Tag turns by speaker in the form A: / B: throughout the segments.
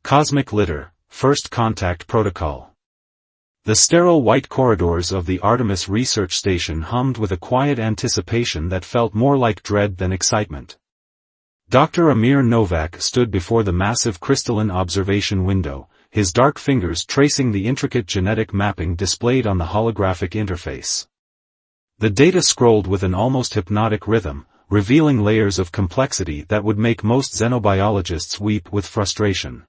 A: Cosmic Litter, First Contact Protocol. The sterile white corridors of the Artemis research station hummed with a quiet anticipation that felt more like dread than excitement. Dr. Amir Novak stood before the massive crystalline observation window, his dark fingers tracing the intricate genetic mapping displayed on the holographic interface. The data scrolled with an almost hypnotic rhythm, revealing layers of complexity that would make most xenobiologists weep with frustration.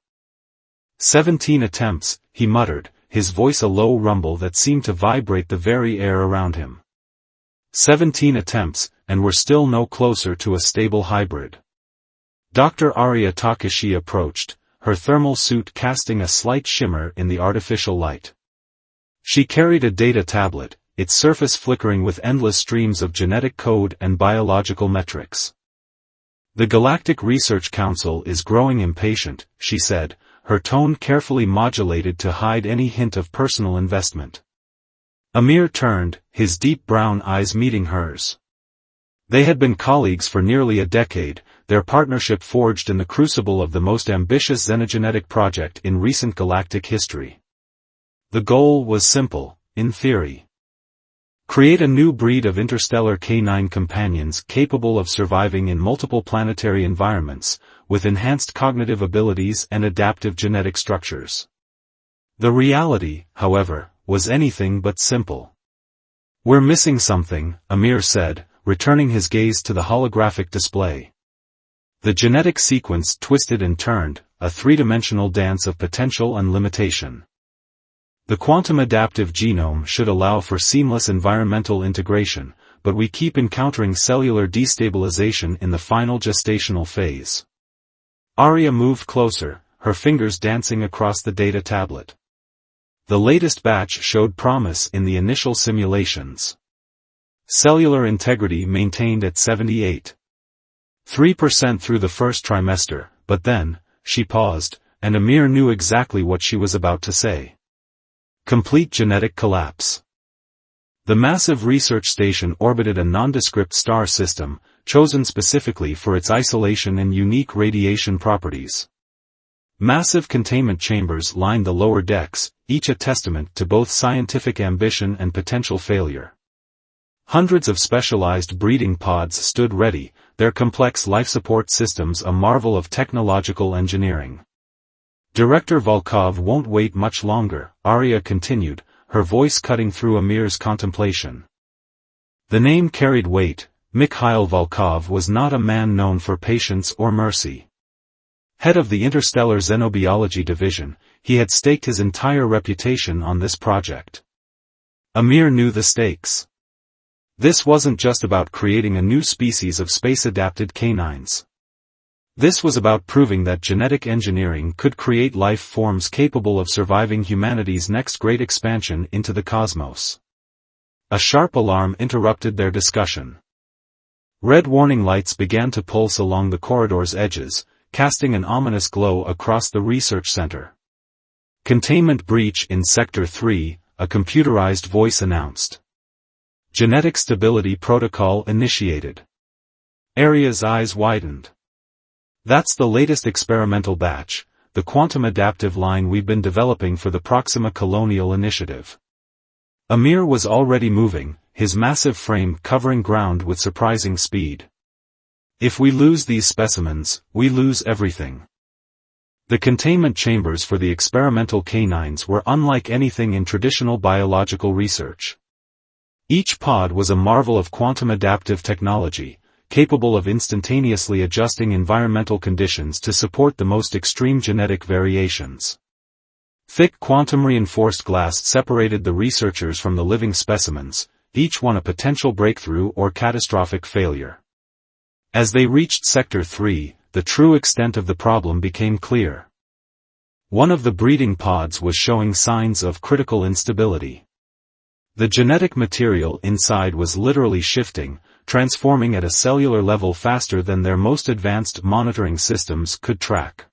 A: 17 attempts, he muttered, his voice a low rumble that seemed to vibrate the very air around him. 17 attempts, and we're still no closer to a stable hybrid. Dr. Arya Takashi approached, her thermal suit casting a slight shimmer in the artificial light. She carried a data tablet, its surface flickering with endless streams of genetic code and biological metrics. The Galactic Research Council is growing impatient, she said, her tone carefully modulated to hide any hint of personal investment. Amir turned, his deep brown eyes meeting hers. They had been colleagues for nearly a decade, their partnership forged in the crucible of the most ambitious xenogenetic project in recent galactic history. The goal was simple, in theory. Create a new breed of interstellar canine companions capable of surviving in multiple planetary environments, with enhanced cognitive abilities and adaptive genetic structures. The reality, however, was anything but simple. We're missing something, Amir said, returning his gaze to the holographic display. The genetic sequence twisted and turned, a three-dimensional dance of potential and limitation. The quantum adaptive genome should allow for seamless environmental integration, but we keep encountering cellular destabilization in the final gestational phase. Arya moved closer, her fingers dancing across the data tablet. The latest batch showed promise in the initial simulations. Cellular integrity maintained at 78.3% through the first trimester, but then, she paused, and Amir knew exactly what she was about to say. Complete genetic collapse. The massive research station orbited a nondescript star system, chosen specifically for its isolation and unique radiation properties. Massive containment chambers lined the lower decks, each a testament to both scientific ambition and potential failure. Hundreds of specialized breeding pods stood ready, their complex life support systems a marvel of technological engineering. Director Volkov won't wait much longer, Arya continued, her voice cutting through Amir's contemplation. The name carried weight. Mikhail Volkov was not a man known for patience or mercy. Head of the Interstellar Xenobiology Division, he had staked his entire reputation on this project. Amir knew the stakes. This wasn't just about creating a new species of space-adapted canines. This was about proving that genetic engineering could create life forms capable of surviving humanity's next great expansion into the cosmos. A sharp alarm interrupted their discussion. Red warning lights began to pulse along the corridor's edges, casting an ominous glow across the research center. Containment breach in Sector 3, a computerized voice announced. Genetic stability protocol initiated. Arya's eyes widened. That's the latest experimental batch, the quantum adaptive line we've been developing for the Proxima Colonial Initiative. Amir was already moving, his massive frame covering ground with surprising speed. If we lose these specimens, we lose everything. The containment chambers for the experimental canines were unlike anything in traditional biological research. Each pod was a marvel of quantum adaptive technology, capable of instantaneously adjusting environmental conditions to support the most extreme genetic variations. Thick quantum-reinforced glass separated the researchers from the living specimens, each one a potential breakthrough or catastrophic failure. As they reached Sector 3, the true extent of the problem became clear. One of the breeding pods was showing signs of critical instability. The genetic material inside was literally shifting, transforming at a cellular level faster than their most advanced monitoring systems could track.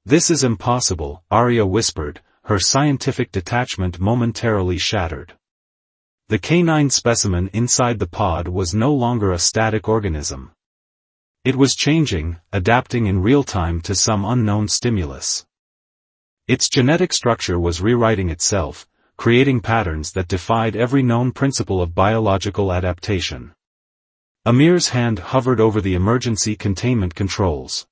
A: This is impossible, Arya whispered, her scientific detachment momentarily shattered. The canine specimen inside the pod was no longer a static organism. It was changing, adapting in real time to some unknown stimulus. Its genetic structure was rewriting itself, creating patterns that defied every known principle of biological adaptation. Amir's hand hovered over the emergency containment controls.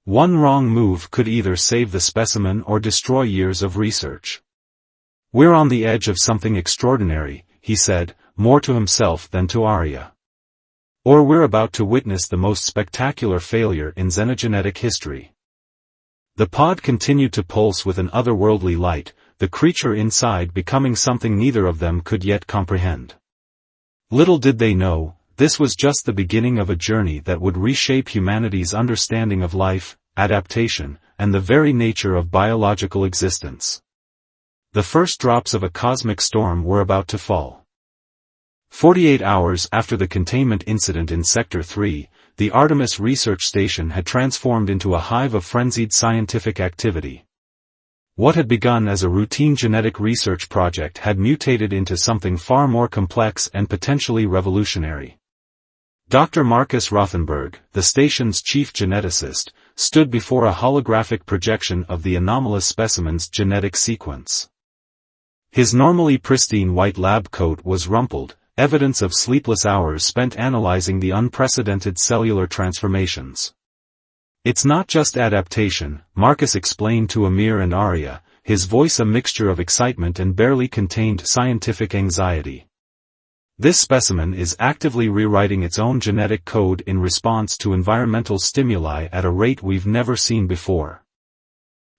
A: One wrong move could either save the specimen or destroy years of research. "We're on the edge of something extraordinary," he said, more to himself than to Arya. "Or we're about to witness the most spectacular failure in xenogenetic history." The pod continued to pulse with an otherworldly light, the creature inside becoming something neither of them could yet comprehend. Little did they know, this was just the beginning of a journey that would reshape humanity's understanding of life, adaptation, and the very nature of biological existence. The first drops of a cosmic storm were about to fall. 48 hours after the containment incident in Sector 3, the Artemis research station had transformed into a hive of frenzied scientific activity. What had begun as a routine genetic research project had mutated into something far more complex and potentially revolutionary. Dr. Marcus Rothenberg, the station's chief geneticist, stood before a holographic projection of the anomalous specimen's genetic sequence. His normally pristine white lab coat was rumpled, evidence of sleepless hours spent analyzing the unprecedented cellular transformations. "It's not just adaptation," Marcus explained to Amir and Arya, his voice a mixture of excitement and barely contained scientific anxiety. "This specimen is actively rewriting its own genetic code in response to environmental stimuli at a rate we've never seen before."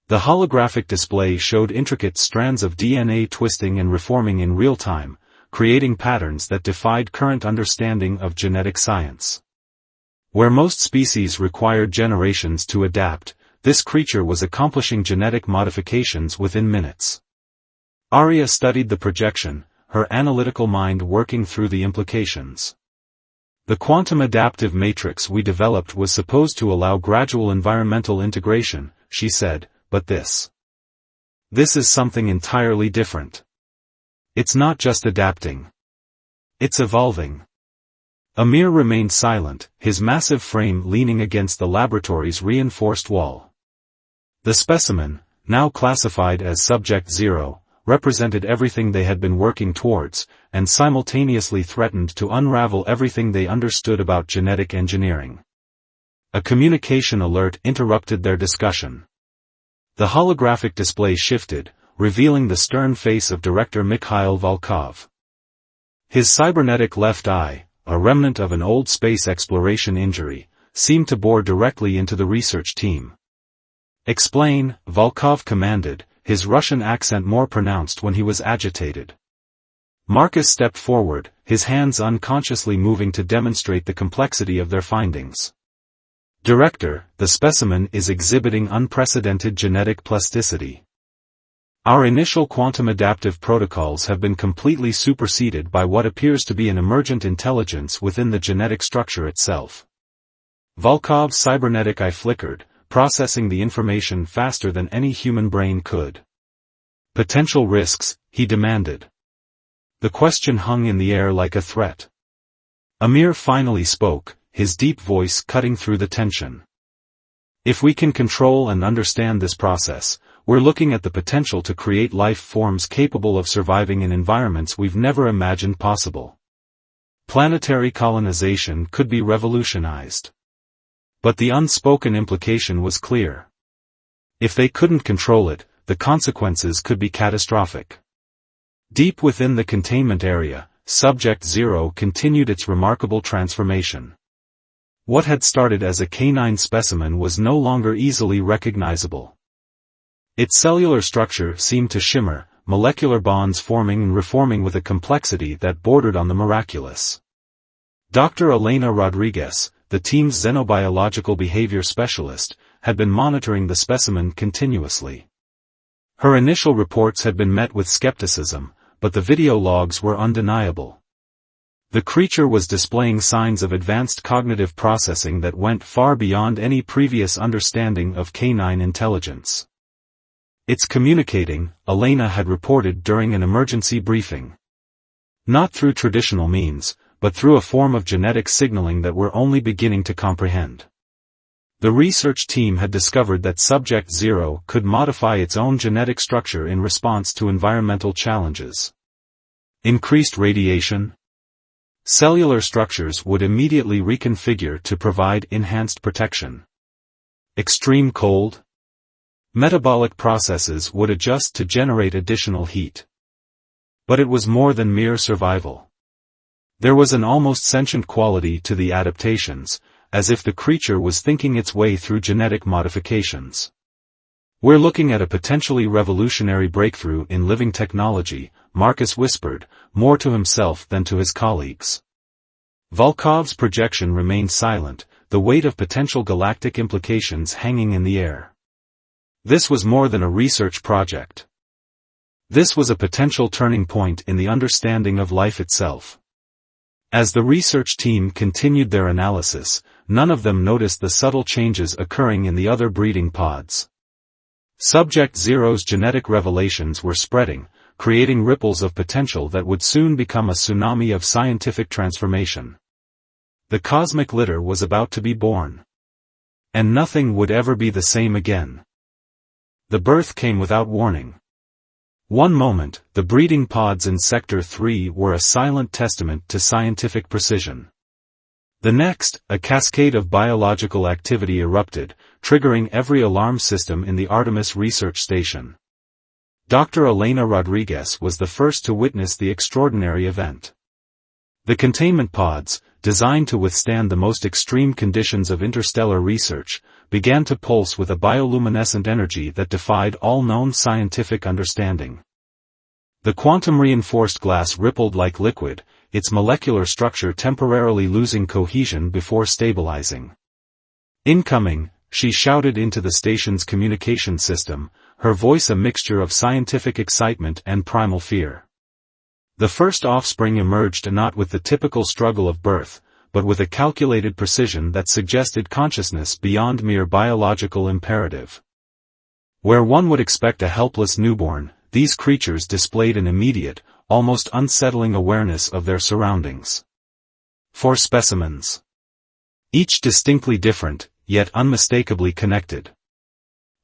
A: The holographic display showed intricate strands of DNA twisting and reforming in real time, creating patterns that defied current understanding of genetic science. Where most species required generations to adapt, this creature was accomplishing genetic modifications within minutes. Arya studied the projection, her analytical mind working through the implications. "The quantum adaptive matrix we developed was supposed to allow gradual environmental integration," she said, "but this is something entirely different. It's not just adapting. It's evolving." Amir remained silent, his massive frame leaning against the laboratory's reinforced wall. The specimen, now classified as Subject 0, represented everything they had been working towards, and simultaneously threatened to unravel everything they understood about genetic engineering. A communication alert interrupted their discussion. The holographic display shifted, revealing the stern face of Director Mikhail Volkov. His cybernetic left eye, a remnant of an old space exploration injury, seemed to bore directly into the research team. "Explain," Volkov commanded, his Russian accent more pronounced when he was agitated. Marcus stepped forward, his hands unconsciously moving to demonstrate the complexity of their findings. "Director, the specimen is exhibiting unprecedented genetic plasticity. Our initial quantum adaptive protocols have been completely superseded by what appears to be an emergent intelligence within the genetic structure itself." Volkov's cybernetic eye flickered, processing the information faster than any human brain could. "Potential risks," he demanded. The question hung in the air like a threat. Amir finally spoke, his deep voice cutting through the tension. "If we can control and understand this process, we're looking at the potential to create life forms capable of surviving in environments we've never imagined possible. Planetary colonization could be revolutionized." But the unspoken implication was clear. If they couldn't control it, the consequences could be catastrophic. Deep within the containment area, Subject 0 continued its remarkable transformation. What had started as a canine specimen was no longer easily recognizable. Its cellular structure seemed to shimmer, molecular bonds forming and reforming with a complexity that bordered on the miraculous. Dr. Elena Rodriguez, the team's xenobiological behavior specialist, had been monitoring the specimen continuously. Her initial reports had been met with skepticism, but the video logs were undeniable. The creature was displaying signs of advanced cognitive processing that went far beyond any previous understanding of canine intelligence. "It's communicating," Elena had reported during an emergency briefing. "Not through traditional means, but through a form of genetic signaling that we're only beginning to comprehend." The research team had discovered that Subject Zero could modify its own genetic structure in response to environmental challenges. Increased radiation. Cellular structures would immediately reconfigure to provide enhanced protection. Extreme cold. Metabolic processes would adjust to generate additional heat. But it was more than mere survival. There was an almost sentient quality to the adaptations, as if the creature was thinking its way through genetic modifications. "We're looking at a potentially revolutionary breakthrough in living technology," Marcus whispered, more to himself than to his colleagues. Volkov's projection remained silent, the weight of potential galactic implications hanging in the air. This was more than a research project. This was a potential turning point in the understanding of life itself. As the research team continued their analysis, none of them noticed the subtle changes occurring in the other breeding pods. Subject Zero's genetic revelations were spreading, creating ripples of potential that would soon become a tsunami of scientific transformation. The cosmic litter was about to be born. And nothing would ever be the same again. The birth came without warning. One moment, the breeding pods in Sector 3 were a silent testament to scientific precision. The next, a cascade of biological activity erupted, triggering every alarm system in the Artemis research station. Dr. Elena Rodriguez was the first to witness the extraordinary event. The containment pods, designed to withstand the most extreme conditions of interstellar research, began to pulse with a bioluminescent energy that defied all known scientific understanding. The quantum-reinforced glass rippled like liquid, its molecular structure temporarily losing cohesion before stabilizing. "Incoming," she shouted into the station's communication system, her voice a mixture of scientific excitement and primal fear. The first offspring emerged not with the typical struggle of birth, but with a calculated precision that suggested consciousness beyond mere biological imperative. Where one would expect a helpless newborn, these creatures displayed an immediate, almost unsettling awareness of their surroundings. 4 specimens. Each distinctly different, yet unmistakably connected.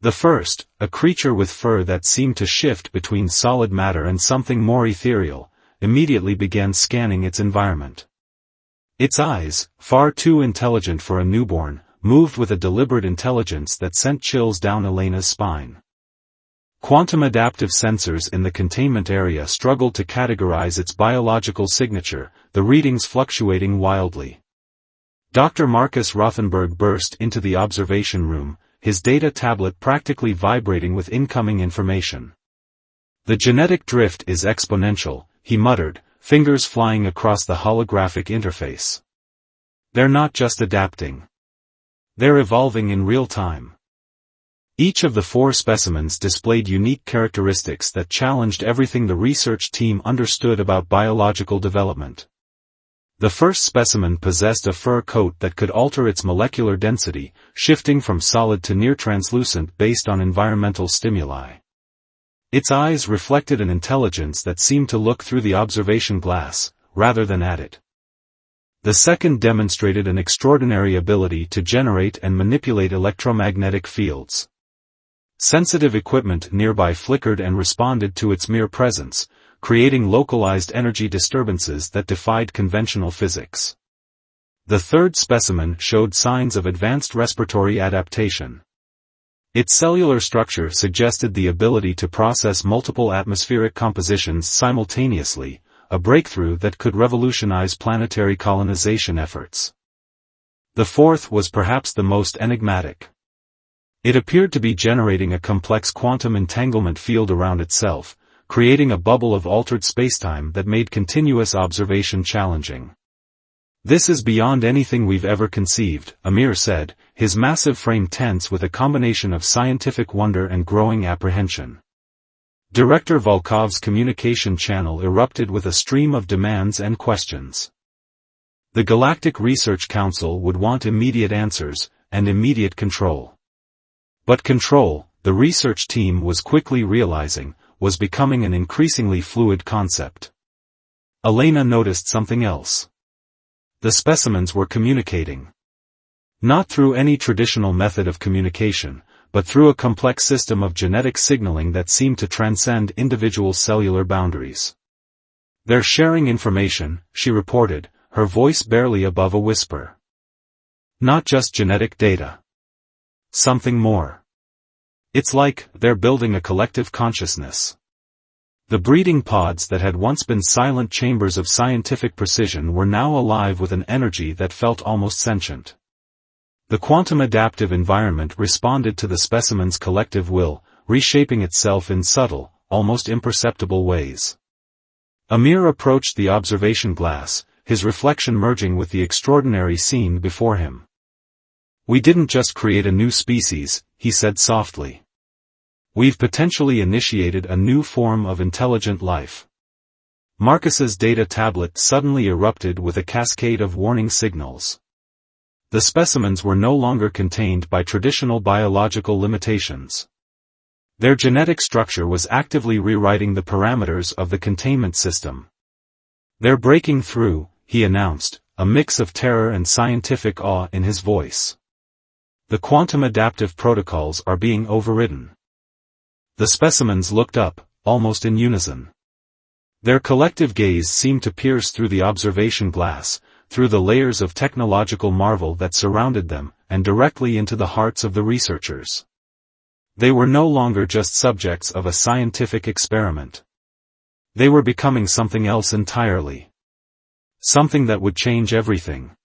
A: The first, a creature with fur that seemed to shift between solid matter and something more ethereal, immediately began scanning its environment. Its eyes, far too intelligent for a newborn, moved with a deliberate intelligence that sent chills down Elena's spine. Quantum adaptive sensors in the containment area struggled to categorize its biological signature, the readings fluctuating wildly. Dr. Marcus Rothenberg burst into the observation room, his data tablet practically vibrating with incoming information. "The genetic drift is exponential," he muttered, fingers flying across the holographic interface. "They're not just adapting. They're evolving in real time." Each of the 4 specimens displayed unique characteristics that challenged everything the research team understood about biological development. The first specimen possessed a fur coat that could alter its molecular density, shifting from solid to near-translucent based on environmental stimuli. Its eyes reflected an intelligence that seemed to look through the observation glass, rather than at it. The second demonstrated an extraordinary ability to generate and manipulate electromagnetic fields. Sensitive equipment nearby flickered and responded to its mere presence, creating localized energy disturbances that defied conventional physics. The third specimen showed signs of advanced respiratory adaptation. Its cellular structure suggested the ability to process multiple atmospheric compositions simultaneously, a breakthrough that could revolutionize planetary colonization efforts. The fourth was perhaps the most enigmatic. It appeared to be generating a complex quantum entanglement field around itself, creating a bubble of altered spacetime that made continuous observation challenging. "This is beyond anything we've ever conceived," Amir said, his massive frame tense with a combination of scientific wonder and growing apprehension. Director Volkov's communication channel erupted with a stream of demands and questions. The Galactic Research Council would want immediate answers, and immediate control. But control, the research team was quickly realizing, was becoming an increasingly fluid concept. Elena noticed something else. The specimens were communicating. Not through any traditional method of communication, but through a complex system of genetic signaling that seemed to transcend individual cellular boundaries. "They're sharing information," she reported, her voice barely above a whisper. "Not just genetic data. Something more. It's like they're building a collective consciousness." The breeding pods that had once been silent chambers of scientific precision were now alive with an energy that felt almost sentient. The quantum adaptive environment responded to the specimen's collective will, reshaping itself in subtle, almost imperceptible ways. Amir approached the observation glass, his reflection merging with the extraordinary scene before him. "We didn't just create a new species," he said softly. "We've potentially initiated a new form of intelligent life." Marcus's data tablet suddenly erupted with a cascade of warning signals. The specimens were no longer contained by traditional biological limitations. Their genetic structure was actively rewriting the parameters of the containment system. "They're breaking through," he announced, a mix of terror and scientific awe in his voice. "The quantum adaptive protocols are being overridden." The specimens looked up, almost in unison. Their collective gaze seemed to pierce through the observation glass, through the layers of technological marvel that surrounded them, and directly into the hearts of the researchers. They were no longer just subjects of a scientific experiment. They were becoming something else entirely. Something that would change everything.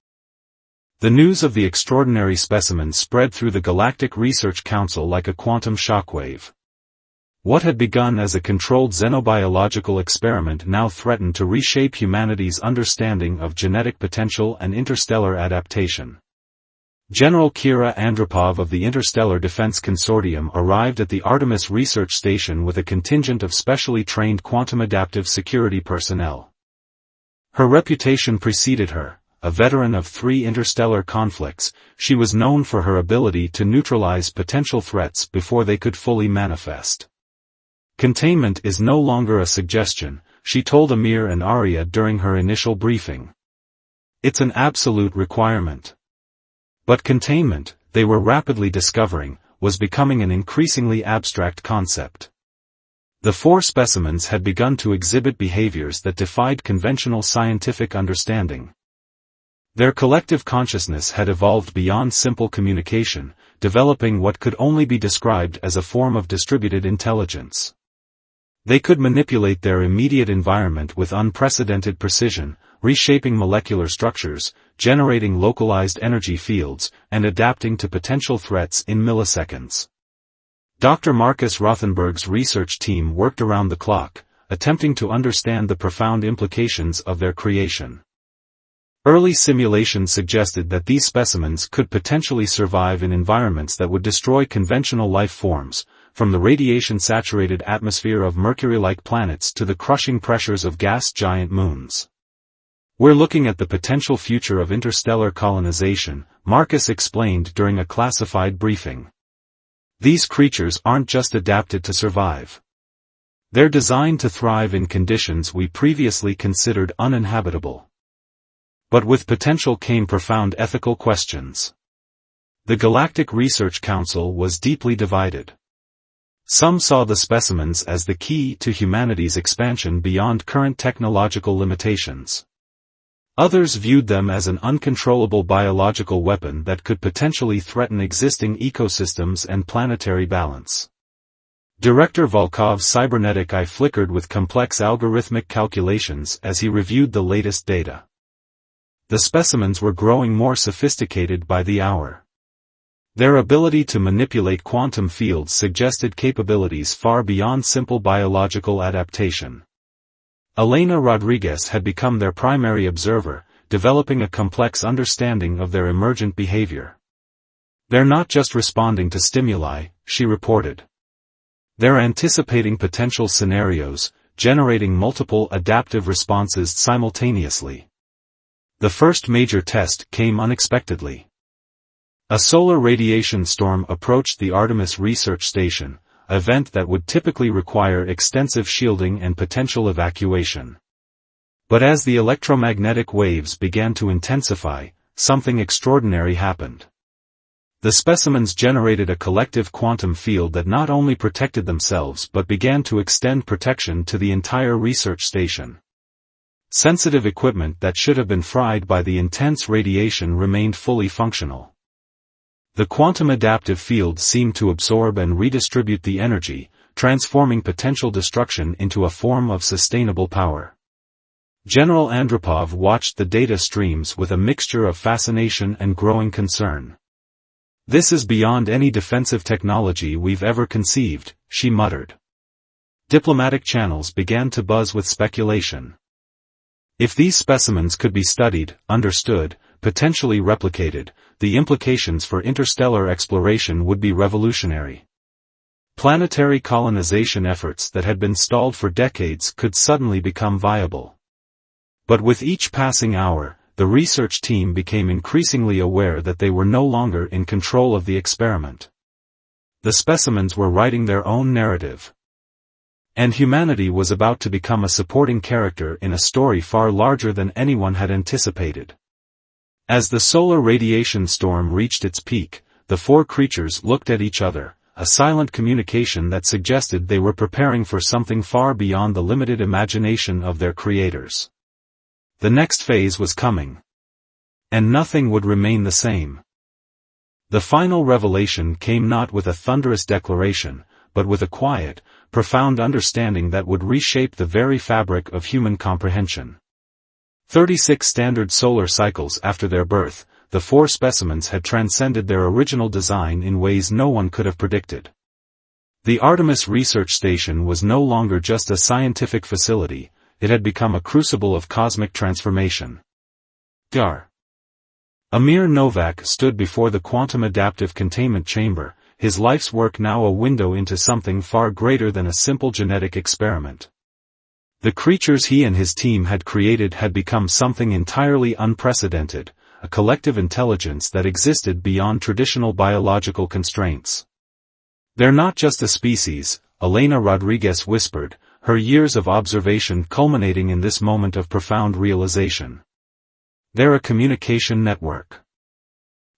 A: The news of the extraordinary specimen spread through the Galactic Research Council like a quantum shockwave. What had begun as a controlled xenobiological experiment now threatened to reshape humanity's understanding of genetic potential and interstellar adaptation. General Kira Andropov of the Interstellar Defense Consortium arrived at the Artemis Research Station with a contingent of specially trained quantum adaptive security personnel. Her reputation preceded her. A veteran of 3 interstellar conflicts, she was known for her ability to neutralize potential threats before they could fully manifest. "Containment is no longer a suggestion," she told Amir and Arya during her initial briefing. "It's an absolute requirement." But containment, they were rapidly discovering, was becoming an increasingly abstract concept. The 4 specimens had begun to exhibit behaviors that defied conventional scientific understanding. Their collective consciousness had evolved beyond simple communication, developing what could only be described as a form of distributed intelligence. They could manipulate their immediate environment with unprecedented precision, reshaping molecular structures, generating localized energy fields, and adapting to potential threats in milliseconds. Dr. Marcus Rothenberg's research team worked around the clock, attempting to understand the profound implications of their creation. Early simulations suggested that these specimens could potentially survive in environments that would destroy conventional life forms, from the radiation-saturated atmosphere of Mercury-like planets to the crushing pressures of gas-giant moons. "We're looking at the potential future of interstellar colonization," Marcus explained during a classified briefing. "These creatures aren't just adapted to survive. They're designed to thrive in conditions we previously considered uninhabitable." But with potential came profound ethical questions. The Galactic Research Council was deeply divided. Some saw the specimens as the key to humanity's expansion beyond current technological limitations. Others viewed them as an uncontrollable biological weapon that could potentially threaten existing ecosystems and planetary balance. Director Volkov's cybernetic eye flickered with complex algorithmic calculations as he reviewed the latest data. The specimens were growing more sophisticated by the hour. Their ability to manipulate quantum fields suggested capabilities far beyond simple biological adaptation. Elena Rodriguez had become their primary observer, developing a complex understanding of their emergent behavior. "They're not just responding to stimuli," she reported. "They're anticipating potential scenarios, generating multiple adaptive responses simultaneously." The first major test came unexpectedly. A solar radiation storm approached the Artemis Research Station, an event that would typically require extensive shielding and potential evacuation. But as the electromagnetic waves began to intensify, something extraordinary happened. The specimens generated a collective quantum field that not only protected themselves but began to extend protection to the entire research station. Sensitive equipment that should have been fried by the intense radiation remained fully functional. The quantum adaptive field seemed to absorb and redistribute the energy, transforming potential destruction into a form of sustainable power. General Andropov watched the data streams with a mixture of fascination and growing concern. "This is beyond any defensive technology we've ever conceived," she muttered. Diplomatic channels began to buzz with speculation. If these specimens could be studied, understood, potentially replicated, the implications for interstellar exploration would be revolutionary. Planetary colonization efforts that had been stalled for decades could suddenly become viable. But with each passing hour, the research team became increasingly aware that they were no longer in control of the experiment. The specimens were writing their own narrative. And humanity was about to become a supporting character in a story far larger than anyone had anticipated. As the solar radiation storm reached its peak, the four creatures looked at each other, a silent communication that suggested they were preparing for something far beyond the limited imagination of their creators. The next phase was coming. And nothing would remain the same. The final revelation came not with a thunderous declaration, but with a quiet, profound understanding that would reshape the very fabric of human comprehension. 36 standard solar cycles after their birth, the four specimens had transcended their original design in ways no one could have predicted. The Artemis research station was no longer just a scientific facility, it had become a crucible of cosmic transformation. Amir Novak stood before the quantum adaptive containment chamber, his life's work now a window into something far greater than a simple genetic experiment. The creatures he and his team had created had become something entirely unprecedented, a collective intelligence that existed beyond traditional biological constraints. "They're not just a species," Elena Rodriguez whispered, her years of observation culminating in this moment of profound realization. "They're a communication network.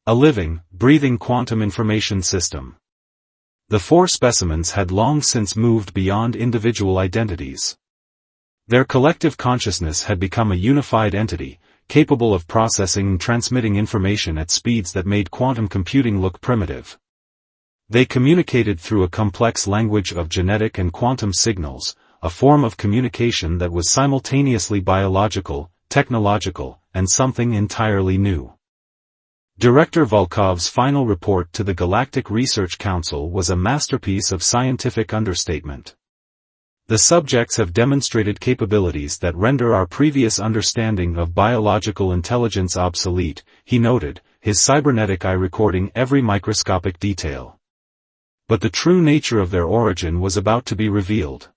A: A living, breathing quantum information system." The four specimens had long since moved beyond individual identities. Their collective consciousness had become a unified entity, capable of processing and transmitting information at speeds that made quantum computing look primitive. They communicated through a complex language of genetic and quantum signals, a form of communication that was simultaneously biological, technological, and something entirely new. Director Volkov's final report to the Galactic Research Council was a masterpiece of scientific understatement. "The subjects have demonstrated capabilities that render our previous understanding of biological intelligence obsolete," he noted, his cybernetic eye recording every microscopic detail. But the true nature of their origin was about to be revealed.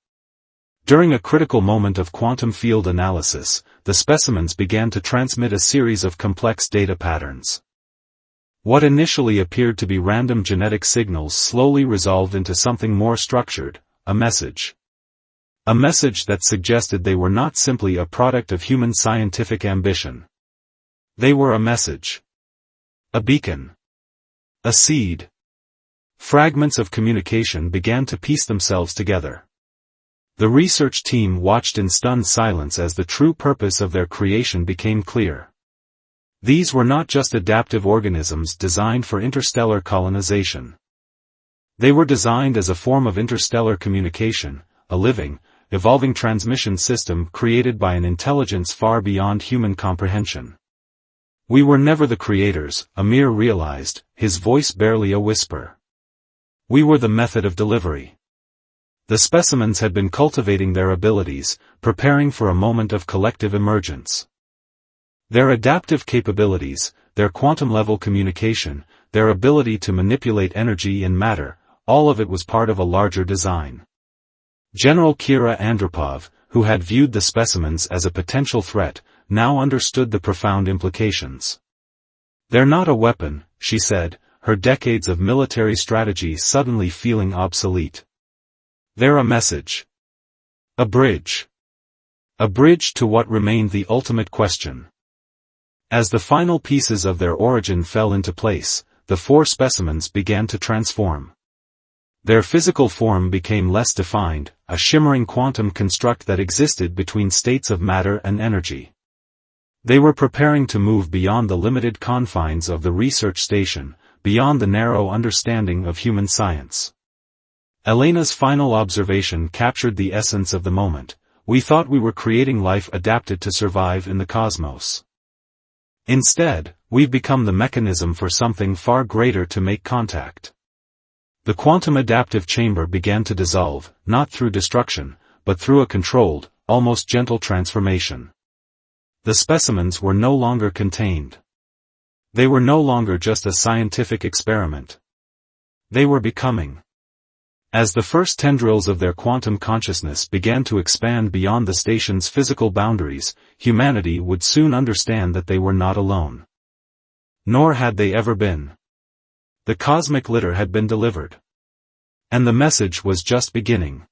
A: During a critical moment of quantum field analysis, the specimens began to transmit a series of complex data patterns. What initially appeared to be random genetic signals slowly resolved into something more structured, a message. A message that suggested they were not simply a product of human scientific ambition. They were a message. A beacon. A seed. Fragments of communication began to piece themselves together. The research team watched in stunned silence as the true purpose of their creation became clear. These were not just adaptive organisms designed for interstellar colonization. They were designed as a form of interstellar communication, a living, evolving transmission system created by an intelligence far beyond human comprehension. "We were never the creators," Amir realized, his voice barely a whisper. "We were the method of delivery." The specimens had been cultivating their abilities, preparing for a moment of collective emergence. Their adaptive capabilities, their quantum-level communication, their ability to manipulate energy and matter, all of it was part of a larger design. General Kira Andropov, who had viewed the specimens as a potential threat, now understood the profound implications. "They're not a weapon," she said, her decades of military strategy suddenly feeling obsolete. "They're a message. A bridge. A bridge to what remained the ultimate question." As the final pieces of their origin fell into place, the 4 specimens began to transform. Their physical form became less defined, a shimmering quantum construct that existed between states of matter and energy. They were preparing to move beyond the limited confines of the research station, beyond the narrow understanding of human science. Elena's final observation captured the essence of the moment. We thought we were creating life adapted to survive in the cosmos. Instead, we've become the mechanism for something far greater to make contact. The quantum adaptive chamber began to dissolve, not through destruction, but through a controlled, almost gentle transformation. The specimens were no longer contained. They were no longer just a scientific experiment. They were becoming. As the first tendrils of their quantum consciousness began to expand beyond the station's physical boundaries, humanity would soon understand that they were not alone. Nor had they ever been. The cosmic litter had been delivered. And the message was just beginning.